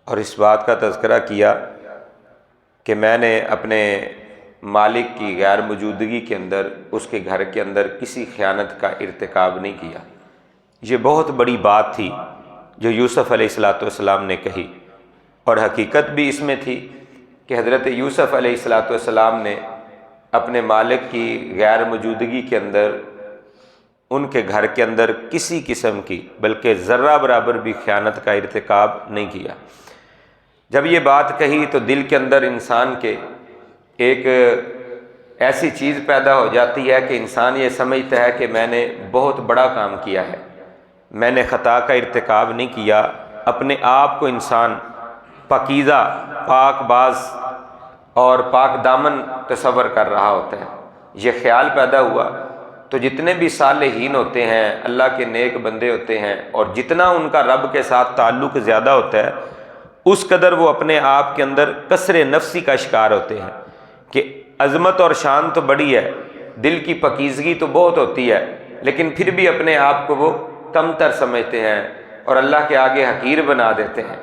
اور اس بات کا تذکرہ کیا کہ میں نے اپنے مالک کی غیر موجودگی کے اندر اس کے گھر کے اندر کسی خیانت کا ارتکاب نہیں کیا۔ یہ بہت بڑی بات تھی جو یوسف علیہ السلام نے کہی، اور حقیقت بھی اس میں تھی کہ حضرت یوسف علیہ السلام نے اپنے مالک کی غیر موجودگی کے اندر ان کے گھر کے اندر کسی قسم کی بلکہ ذرہ برابر بھی خیانت کا ارتکاب نہیں کیا۔ جب یہ بات کہی تو دل کے اندر انسان کے ایک ایسی چیز پیدا ہو جاتی ہے کہ انسان یہ سمجھتا ہے کہ میں نے بہت بڑا کام کیا ہے، میں نے خطا کا ارتکاب نہیں کیا۔ اپنے آپ کو انسان پاکیزہ، پاک باز اور پاک دامن تصور کر رہا ہوتا ہے۔ یہ خیال پیدا ہوا تو جتنے بھی صالحین ہوتے ہیں، اللہ کے نیک بندے ہوتے ہیں، اور جتنا ان کا رب کے ساتھ تعلق زیادہ ہوتا ہے، اس قدر وہ اپنے آپ کے اندر کسر نفسی کا شکار ہوتے ہیں کہ عظمت اور شان تو بڑی ہے، دل کی پاکیزگی تو بہت ہوتی ہے، لیکن پھر بھی اپنے آپ کو وہ کم تر سمجھتے ہیں اور اللہ کے آگے حقیر بنا دیتے ہیں۔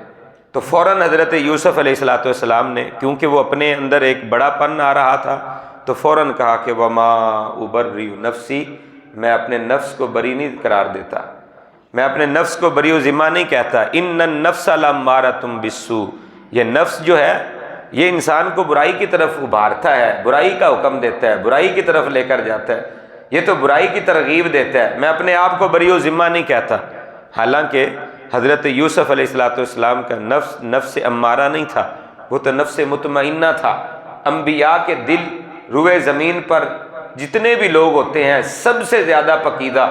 تو فوراً حضرت یوسف علیہ السلام نے، کیونکہ وہ اپنے اندر ایک بڑا پن آ رہا تھا، تو فوراً کہا کہ وما ابرئ نفسی، میں اپنے نفس کو بری نہیں قرار دیتا، میں اپنے نفس کو بری و ذمہ نہیں کہتا۔ ان النفس لامارۃ بالسوء، یہ نفس جو ہے یہ انسان کو برائی کی طرف ابھارتا ہے، برائی کا حکم دیتا ہے، برائی کی طرف لے کر جاتا ہے، یہ تو برائی کی ترغیب دیتا ہے، میں اپنے آپ کو بری و ذمہ نہیں کہتا۔ حالانکہ حضرت یوسف علیہ السلام کا نفس نفس امارہ نہیں تھا، وہ تو نفس مطمئنہ تھا۔ انبیاء کے دل روئے زمین پر جتنے بھی لوگ ہوتے ہیں سب سے زیادہ پاکیزہ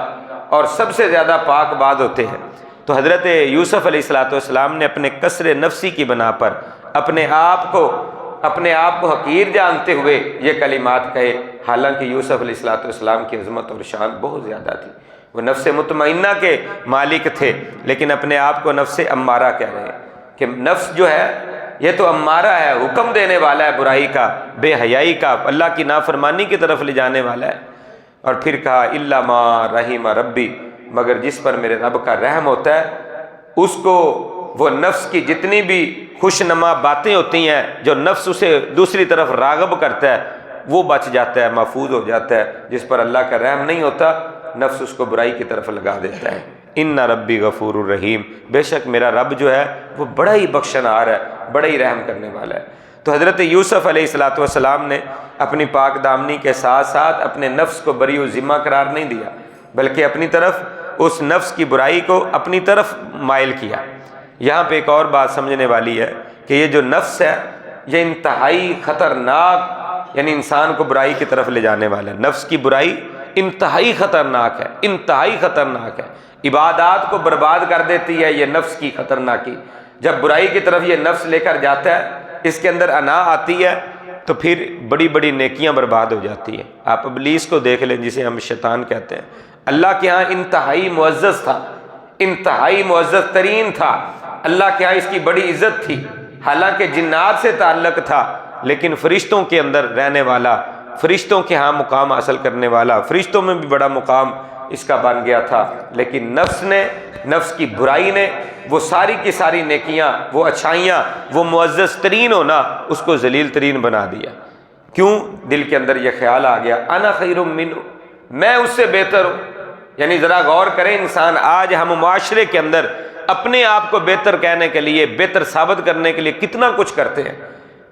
اور سب سے زیادہ پاک باز ہوتے ہیں۔ تو حضرت یوسف علیہ السلام نے اپنے کسر نفسی کی بنا پر اپنے آپ کو حقیر جانتے ہوئے یہ کلمات کہے، حالانکہ یوسف علیہ السلام کی عظمت اور شان بہت زیادہ تھی، وہ نفس مطمئنہ کے مالک تھے، لیکن اپنے آپ کو نفس امارہ کہہ رہے ہیں کہ نفس جو ہے یہ تو امارہ ہے، حکم دینے والا ہے برائی کا، بے حیائی کا، اللہ کی نافرمانی کی طرف لے جانے والا ہے۔ اور پھر کہا الا ما رحم ربی، مگر جس پر میرے رب کا رحم ہوتا ہے اس کو وہ نفس کی جتنی بھی خوشنما باتیں ہوتی ہیں جو نفس اسے دوسری طرف راغب کرتا ہے وہ بچ جاتا ہے، محفوظ ہو جاتا ہے۔ جس پر اللہ کا رحم نہیں ہوتا نفس اس کو برائی کی طرف لگا دیتا ہے۔ ان ربی غفور الرحیم، بے شک میرا رب جو ہے وہ بڑا ہی بخشنہار ہے، بڑا ہی رحم کرنے والا ہے۔ تو حضرت یوسف علیہ السلام نے اپنی پاک دامنی کے ساتھ ساتھ اپنے نفس کو بری و ذمہ قرار نہیں دیا، بلکہ اپنی طرف اس نفس کی برائی کو اپنی طرف مائل کیا۔ یہاں پہ ایک اور بات سمجھنے والی ہے کہ یہ جو نفس ہے یہ انتہائی خطرناک، یعنی انسان کو برائی کی طرف لے جانے والا ہے۔ نفس کی برائی انتہائی خطرناک ہے، انتہائی خطرناک ہے، عبادات کو برباد کر دیتی ہے یہ نفس کی خطرناکی۔ جب برائی کی طرف یہ نفس لے کر جاتا ہے، اس کے اندر انا آتی ہے تو پھر بڑی بڑی نیکیاں برباد ہو جاتی ہیں۔ آپ ابلیس کو دیکھ لیں جسے ہم شیطان کہتے ہیں، اللہ کے ہاں انتہائی معزز تھا، انتہائی معزز ترین تھا، اللہ کے ہاں اس کی بڑی عزت تھی، حالانکہ جنات سے تعلق تھا لیکن فرشتوں کے اندر رہنے والا، فرشتوں کے ہاں مقام حاصل کرنے والا، فرشتوں میں بھی بڑا مقام اس کا بن گیا تھا۔ لیکن نفس نے، نفس کی برائی نے وہ ساری کی ساری نیکیاں، وہ اچھائیاں، وہ معزز ترین ہونا اس کو ذلیل ترین بنا دیا۔ کیوں؟ دل کے اندر یہ خیال آ گیا انا خیر منہ، میں اس سے بہتر ہوں۔ یعنی ذرا غور کریں انسان، آج ہم معاشرے کے اندر اپنے آپ کو بہتر کہنے کے لیے، بہتر ثابت کرنے کے لیے کتنا کچھ کرتے ہیں،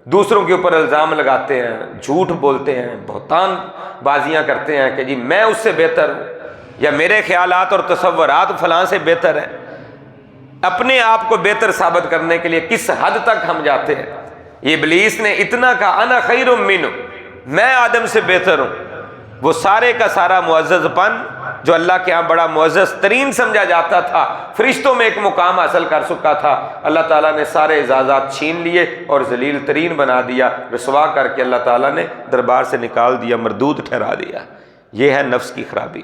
دوسروں کے اوپر الزام لگاتے ہیں، جھوٹ بولتے ہیں، بہتان بازیاں کرتے ہیں کہ جی میں اس سے بہتر ہوں، یا میرے خیالات اور تصورات فلاں سے بہتر ہیں۔ اپنے آپ کو بہتر ثابت کرنے کے لیے کس حد تک ہم جاتے ہیں۔ یہ ابلیس نے اتنا کہا انا خیر منہ، میں آدم سے بہتر ہوں، وہ سارے کا سارا معزز پن جو اللہ کے ہاں بڑا معزز ترین سمجھا جاتا تھا، فرشتوں میں ایک مقام حاصل کر چکا تھا، اللہ تعالیٰ نے سارے اعزازات چھین لیے اور ذلیل ترین بنا دیا، رسوا کر کے اللہ تعالیٰ نے دربار سے نکال دیا، مردود ٹھہرا دیا۔ یہ ہے نفس کی خرابی۔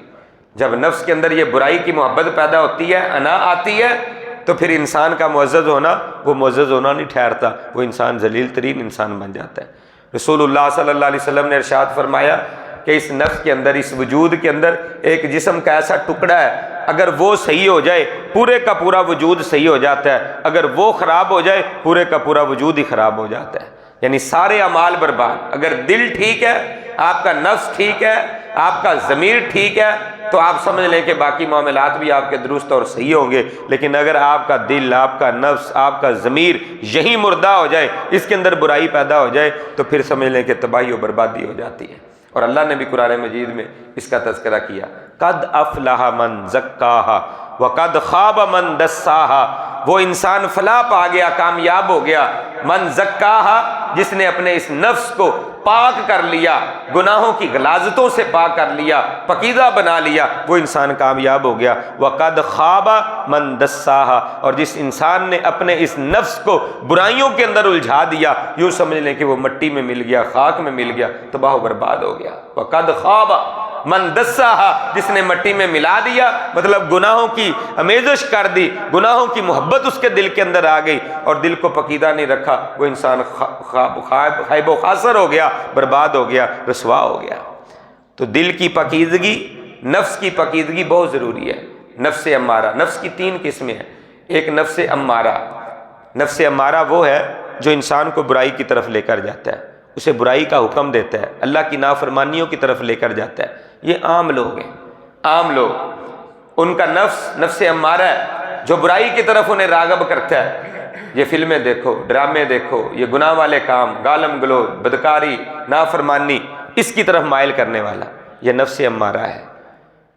جب نفس کے اندر یہ برائی کی محبت پیدا ہوتی ہے، انا آتی ہے، تو پھر انسان کا معزز ہونا وہ معزز ہونا نہیں ٹھہرتا، وہ انسان ذلیل ترین انسان بن جاتا ہے۔ رسول اللہ صلی اللہ علیہ وسلم نے ارشاد فرمایا کہ اس نفس کے اندر، اس وجود کے اندر ایک جسم کا ایسا ٹکڑا ہے اگر وہ صحیح ہو جائے پورے کا پورا وجود صحیح ہو جاتا ہے، اگر وہ خراب ہو جائے پورے کا پورا وجود ہی خراب ہو جاتا ہے، یعنی سارے اعمال برباد۔ اگر دل ٹھیک ہے، آپ کا نفس ٹھیک ہے، آپ کا ضمیر ٹھیک ہے، تو آپ سمجھ لیں کہ باقی معاملات بھی آپ کے درست اور صحیح ہوں گے۔ لیکن اگر آپ کا دل، آپ کا نفس، آپ کا ضمیر یہی مردہ ہو جائے، اس کے اندر برائی پیدا ہو جائے، تو پھر سمجھ لیں کہ تباہی و بربادی ہو جاتی ہے۔ اور اللہ نے بھی قرآن مجید میں اس کا تذکرہ کیا، قد افلح من زکاہا وقد خواب من دساہا، وہ انسان فلاح پا گیا، کامیاب ہو گیا، من زکاہا، جس نے اپنے اس نفس کو پاک کر لیا، گناہوں کی غلاظتوں سے پاک کر لیا، پاکیزہ بنا لیا، وہ انسان کامیاب ہو گیا۔ وقد خواب من دساہا، اور جس انسان نے اپنے اس نفس کو برائیوں کے اندر الجھا دیا، یوں سمجھ لیں کہ وہ مٹی میں مل گیا، خاک میں مل گیا، تباہ و برباد ہو گیا۔ وقد خواب من دساہا، جس نے مٹی میں ملا دیا، مطلب گناہوں کی آمیزش کر دی، گناہوں کی محبت اس کے دل کے اندر آ گئی اور دل کو پاکیزہ نہیں رکھا، وہ انسان خائب و خاسر ہو گیا، برباد ہو گیا، رسوا ہو گیا۔ تو دل کی پاکیزگی، نفس کی پاکیزگی بہت ضروری ہے۔ نفس امارہ، نفس کی 3 قسمیں ہیں۔ ایک نفس امارہ، نفس امارہ وہ ہے جو انسان کو برائی کی طرف لے کر جاتا ہے، اسے برائی کا حکم دیتا ہے، اللہ کی نافرمانیوں کی طرف لے کر جاتا ہے۔ یہ عام لوگ ہیں، عام لوگ، ان کا نفس امارہ ہے جو برائی کی طرف انہیں راغب کرتا ہے۔ یہ فلمیں دیکھو، ڈرامے دیکھو، یہ گناہ والے کام، گالم گلوچ، بدکاری، نافرمانی، اس کی طرف مائل کرنے والا یہ نفس امارہ ہے،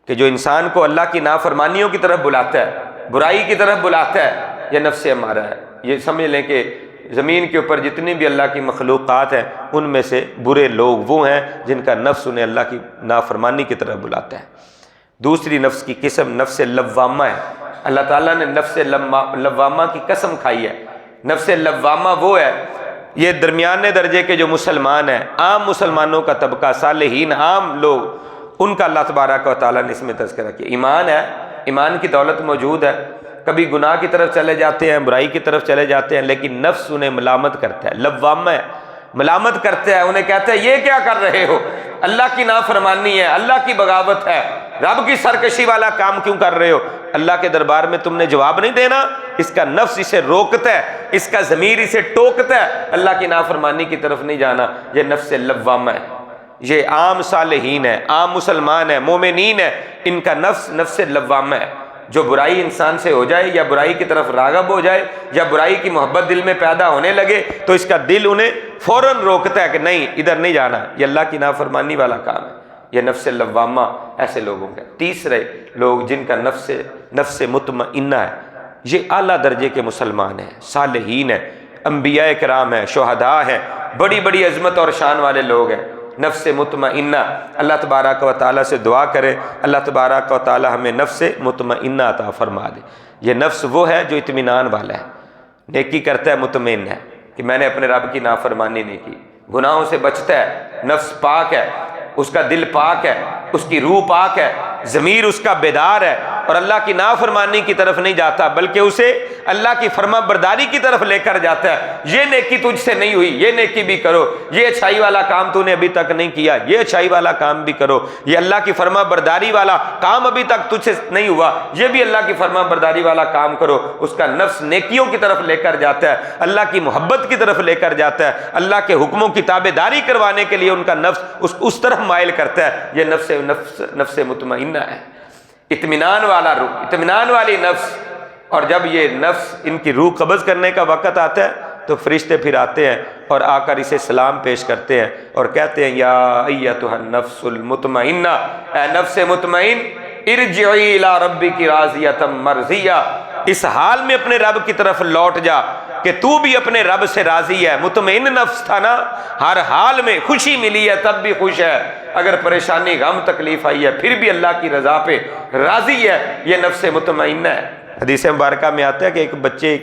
کہ جو انسان کو اللہ کی نافرمانیوں کی طرف بلاتا ہے، برائی کی طرف بلاتا ہے، یہ نفس امارہ ہے۔ یہ سمجھ لیں کہ زمین کے اوپر جتنی بھی اللہ کی مخلوقات ہیں، ان میں سے برے لوگ وہ ہیں جن کا نفس انہیں اللہ کی نافرمانی کی طرف بلاتا ہے۔ دوسری نفس کی قسم نفس لوامہ ہے۔ اللہ تعالیٰ نے نفس لوامہ کی قسم کھائی ہے۔ نفس لوامہ وہ ہے، یہ درمیانے درجے کے جو مسلمان ہیں، عام مسلمانوں کا طبقہ، صالحین، عام لوگ، ان کا اللہ تبارک و تعالیٰ نے اس میں تذکرہ کیا۔ ایمان ہے، ایمان کی دولت موجود ہے، کبھی گناہ کی طرف چلے جاتے ہیں، برائی کی طرف چلے جاتے ہیں، لیکن نفس انہیں ملامت کرتا ہے، لوامہ ہے، ملامت کرتا ہے، انہیں کہتا ہے یہ کیا کر رہے ہو، اللہ کی نافرمانی ہے، اللہ کی بغاوت ہے، رب کی سرکشی والا کام کیوں کر رہے ہو، اللہ کے دربار میں تم نے جواب نہیں دینا۔ اس کا نفس اسے روکتا ہے، اس کا ضمیر اسے ٹوکتا ہے، اللہ کی نافرمانی کی طرف نہیں جانا۔ یہ نفس لوامہ ہے، یہ عام صالحین ہے، عام مسلمان ہے، مومنین ہے، ان کا نفس لوامہ ہے۔ جو برائی انسان سے ہو جائے یا برائی کی طرف راغب ہو جائے یا برائی کی محبت دل میں پیدا ہونے لگے، تو اس کا دل انہیں فوراً روکتا ہے کہ نہیں، ادھر نہیں جانا، یہ اللہ کی نافرمانی والا کام ہے۔ یہ نفس لوامہ ایسے لوگوں کا۔ تیسرے لوگ جن کا نفس مطمئنہ ہے، یہ اعلیٰ درجے کے مسلمان ہیں، صالحین ہیں، انبیاء کرام ہیں، شہداء ہیں، بڑی بڑی عظمت اور شان والے لوگ ہیں۔ نفس مطمئنہ، اللہ تبارک و تعالیٰ سے دعا کرے اللہ تبارک و تعالیٰ ہمیں نفس مطمئنہ عطا فرما دے۔ یہ نفس وہ ہے جو اطمینان والا ہے، نیکی کرتا ہے، مطمئن ہے کہ میں نے اپنے رب کی نافرمانی نہیں کی، گناہوں سے بچتا ہے، نفس پاک ہے، اس کا دل پاک ہے، اس کی روح پاک ہے، ضمیر اس کا بیدار ہے، اور اللہ کی نافرمانی کی طرف نہیں جاتا بلکہ اسے اللہ کی فرما برداری کی طرف لے کر جاتا ہے۔ یہ نیکی تجھ سے نہیں ہوئی، یہ نیکی بھی کرو، یہ اچھائی والا کام تو نے ابھی تک نہیں کیا، یہ اچھائی والا کام بھی کرو، یہ اللہ کی فرما برداری والا کام ابھی تک تجھ سے نہیں ہوا، یہ بھی اللہ کی فرما برداری والا کام کرو۔ اس کا نفس نیکیوں کی طرف لے کر جاتا ہے، اللہ کی محبت کی طرف لے کر جاتا ہے، اللہ کے حکموں کی تابع داری کروانے کے لیے ان کا نفس اس طرف مائل کرتا ہے۔ یہ نفس مطمئنہ ہے، اطمینان والا روح، اطمینان والی نفس۔ اور جب یہ نفس ان کی روح قبض کرنے کا وقت آتا ہے تو فرشتے پھر آتے ہیں اور آ کر اسے سلام پیش کرتے ہیں اور کہتے ہیں یا ایتھا النفس المطمئنہ، اے نفس مطمئن، ارجعی الی ربک راضیۃ مرضیہ، اس حال میں اپنے رب کی طرف لوٹ جا کہ تو بھی اپنے رب سے راضی ہے۔ مطمئن نفس تھا نا، ہر حال میں خوشی ملی ہے تب بھی خوش ہے، اگر پریشانی غم تکلیف آئی ہے پھر بھی اللہ کی رضا پہ راضی ہے، یہ نفس مطمئنہ ہے۔ حدیث مبارکہ میں آتا ہے کہ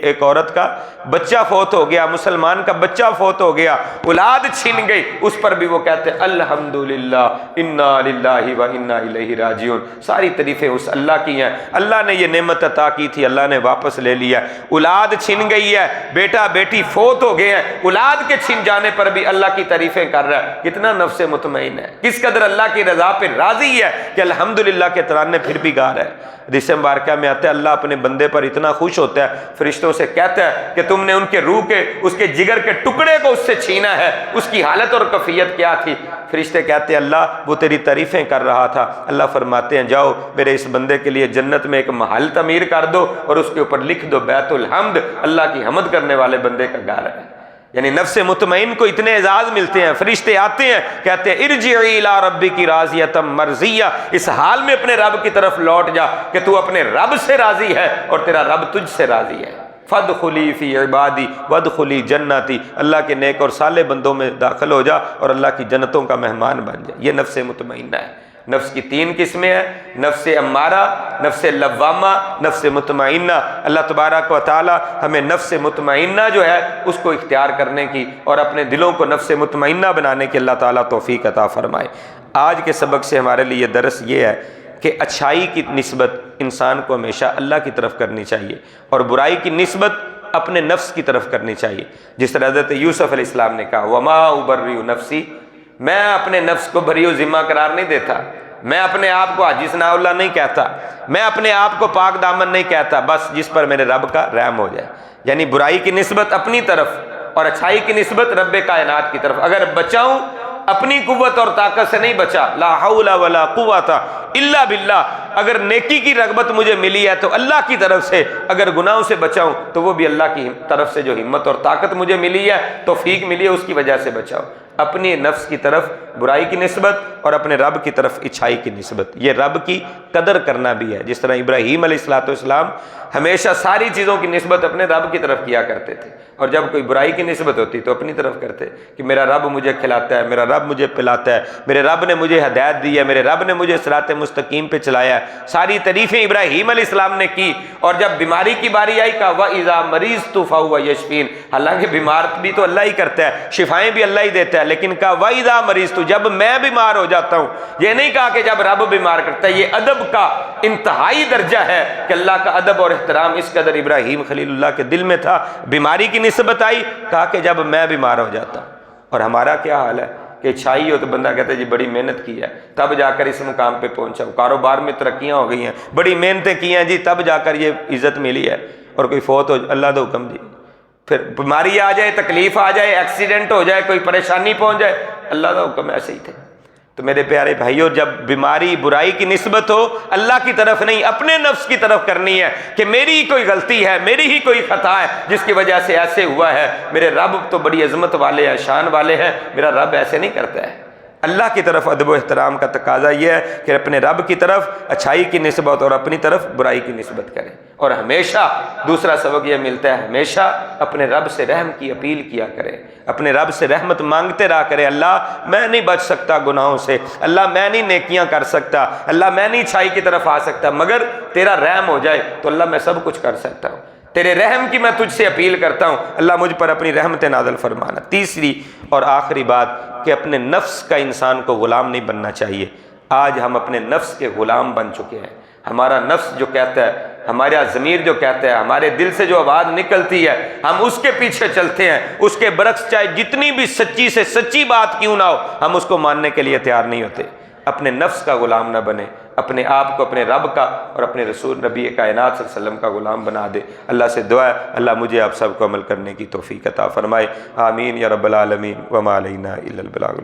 ایک عورت کا بچہ فوت ہو گیا، مسلمان کا بچہ فوت ہو گیا، اولاد چھن گئی، اس پر بھی وہ کہتے ہیں الحمدللہ انا للہ و انا الیہ راجعون، ساری تعریفیں اس اللہ کی ہیں، اللہ نے یہ نعمت عطا کی تھی، اللہ نے واپس لے لیا، اولاد چھن گئی ہے، بیٹا بیٹی فوت ہو گئے ہیں، اولاد کے چھن جانے پر بھی اللہ کی تعریفیں کر رہا ہے، کتنا نفس مطمئن ہے، کس قدر اللہ کی رضا پہ راضی ہے کہ الحمدللہ کے ترانے پھر بھی گا رہا ہے۔ حدیث مبارکہ میں آتا ہے اللہ اپنے بندے پر اتنا خوش ہوتا ہے، فرشتوں سے کہتا ہے کہ تم نے ان کے روح کے، اس کے جگر کے ٹکڑے کو اس سے چھینا ہے، اس کی حالت اور کیفیت کیا تھی؟ فرشتے کہتے ہیں اللہ وہ تیری تعریفیں کر رہا تھا۔ اللہ فرماتے ہیں جاؤ میرے اس بندے کے لیے جنت میں ایک محل تعمیر کر دو اور اس کے اوپر لکھ دو بیت الحمد، اللہ کی حمد کرنے والے بندے کا گھر ہے۔ یعنی نفس مطمئن کو اتنے اعزاز ملتے ہیں، فرشتے آتے ہیں کہتے ہیں ارجعی الی ربک راضیۃ مرضیہ، اس حال میں اپنے رب کی طرف لوٹ جا کہ تو اپنے رب سے راضی ہے اور تیرا رب تجھ سے راضی ہے۔ فادخلی فی عبادی وادخلی جنتی، اللہ کے نیک اور صالح بندوں میں داخل ہو جا اور اللہ کی جنتوں کا مہمان بن جا۔ یہ نفس مطمئنہ ہے۔ نفس کی 3 قسمیں ہیں، نفس امارہ، نفس لوامہ، نفس مطمئنہ۔ اللہ تبارک و تعالی ہمیں نفس مطمئنہ جو ہے اس کو اختیار کرنے کی اور اپنے دلوں کو نفس مطمئنہ بنانے کی اللہ تعالیٰ توفیق عطا فرمائے۔ آج کے سبق سے ہمارے لیے درس یہ ہے کہ اچھائی کی نسبت انسان کو ہمیشہ اللہ کی طرف کرنی چاہیے اور برائی کی نسبت اپنے نفس کی طرف کرنی چاہیے۔ جس طرح حضرت یوسف علیہ السلام نے کہا وما ابرئ نفسی، میں اپنے نفس کو بری و ذمہ قرار نہیں دیتا، میں اپنے آپ کو حاجی ثناء اللہ نہیں کہتا، میں اپنے آپ کو پاک دامن نہیں کہتا، بس جس پر میرے رب کا رحم ہو جائے۔ یعنی برائی کی نسبت اپنی طرف اور اچھائی کی نسبت رب کائنات کی طرف۔ اگر بچاؤں اپنی قوت اور طاقت سے نہیں بچا، لا حول ولا قوت الا باللہ، اگر نیکی کی رغبت مجھے ملی ہے تو اللہ کی طرف سے، اگر گناہوں سے بچاؤں تو وہ بھی اللہ کی طرف سے جو ہمت اور طاقت مجھے ملی ہے، توفیق ملی ہے، اس کی وجہ سے بچاؤ۔ اپنی نفس کی طرف برائی کی نسبت اور اپنے رب کی طرف اچھائی کی نسبت، یہ رب کی قدر کرنا بھی ہے۔ جس طرح ابراہیم علیہ السلام ہمیشہ ساری چیزوں کی نسبت اپنے رب کی طرف کیا کرتے تھے، اور جب کوئی برائی کی نسبت ہوتی تو اپنی طرف کرتے کہ میرا رب مجھے کھلاتا ہے، میرا رب مجھے پلاتا ہے، میرے رب نے مجھے ہدایت دی ہے، میرے رب نے مجھے صراط مستقیم پہ چلایا ہے۔ ساری تعریفیں ابراہیم علیہ السلام نے کی، اور جب بیماری کی باری آئی کہا وَإِذَا مَرِضْتُ فَهُوَ يَشْفِينِ، حالانکہ بیمار بھی تو اللہ ہی کرتا ہے، شفائیں بھی اللہ ہی دیتا ہے، لیکن کہا وَإِذَا مَرِضْتُ، جب میں بیمار ہو جاتا ہوں۔ یہ نہیں کہا کہ جب رب بیمار کرتا ہے، یہ ادب کا انتہائی درجہ ہے کہ اللہ کا ادب اور احترام اس قدر ابراہیم خلیل اللہ کے دل میں تھا۔ بیماری کی نسبت آئی، کہا کہ جب میں بیمار ہو جاتا ہوں۔ اور ہمارا کیا حال ہے کہ اچھائی ہو تو بندہ کہتا ہے جی بڑی محنت کی ہے تب جا کر اس مقام پہ پہنچا ہوں، کاروبار میں ترقیاں ہو گئی ہیں، بڑی محنتیں کی ہیں جی تب جا کر یہ عزت ملی ہے، اور کوئی فوت ہو اللہ دا حکم جی، پھر بیماری آ جائے، تکلیف آ جائے، ایکسیڈنٹ ہو جائے، کوئی پریشانی پہنچ جائے، اللہ دا حکم ایسے ہی تھے۔ تو میرے پیارے بھائیوں، جب بیماری برائی کی نسبت ہو اللہ کی طرف نہیں، اپنے نفس کی طرف کرنی ہے کہ میری ہی کوئی غلطی ہے، میری ہی کوئی خطا ہے جس کی وجہ سے ایسے ہوا ہے، میرے رب تو بڑی عظمت والے ہیں، شان والے ہیں، میرا رب ایسے نہیں کرتا ہے۔ اللہ کی طرف ادب و احترام کا تقاضا یہ ہے کہ اپنے رب کی طرف اچھائی کی نسبت اور اپنی طرف برائی کی نسبت کریں، اور ہمیشہ دوسرا سبق یہ ملتا ہے ہمیشہ اپنے رب سے رحم کی اپیل کیا کریں، اپنے رب سے رحمت مانگتے رہا کریں۔ اللہ میں نہیں بچ سکتا گناہوں سے، اللہ میں نہیں نیکیاں کر سکتا، اللہ میں نہیں اچھائی کی طرف آ سکتا، مگر تیرا رحم ہو جائے تو اللہ میں سب کچھ کر سکتا ہوں، تیرے رحم کی میں تجھ سے اپیل کرتا ہوں، اللہ مجھ پر اپنی رحمت نازل فرمانا۔ تیسری اور آخری بات کہ اپنے نفس کا انسان کو غلام نہیں بننا چاہیے۔ آج ہم اپنے نفس کے غلام بن چکے ہیں۔ ہمارا نفس جو کہتا ہے، ہمارا ضمیر جو کہتا ہے، ہمارے دل سے جو آواز نکلتی ہے ہم اس کے پیچھے چلتے ہیں، اس کے برعکس چاہے جتنی بھی سچی سے سچی بات کیوں نہ ہو ہم اس کو ماننے کے لیے تیار نہیں ہوتے۔ اپنے نفس کا غلام نہ بنے، اپنے آپ کو اپنے رب کا اور اپنے رسول نبی کائنات صلی اللہ علیہ وسلم کا غلام بنا دے۔ اللہ سے دعا ہے اللہ مجھے آپ سب کو عمل کرنے کی توفیق عطا فرمائے، آمین یا رب العالمین، وما علینا الا البلاغ۔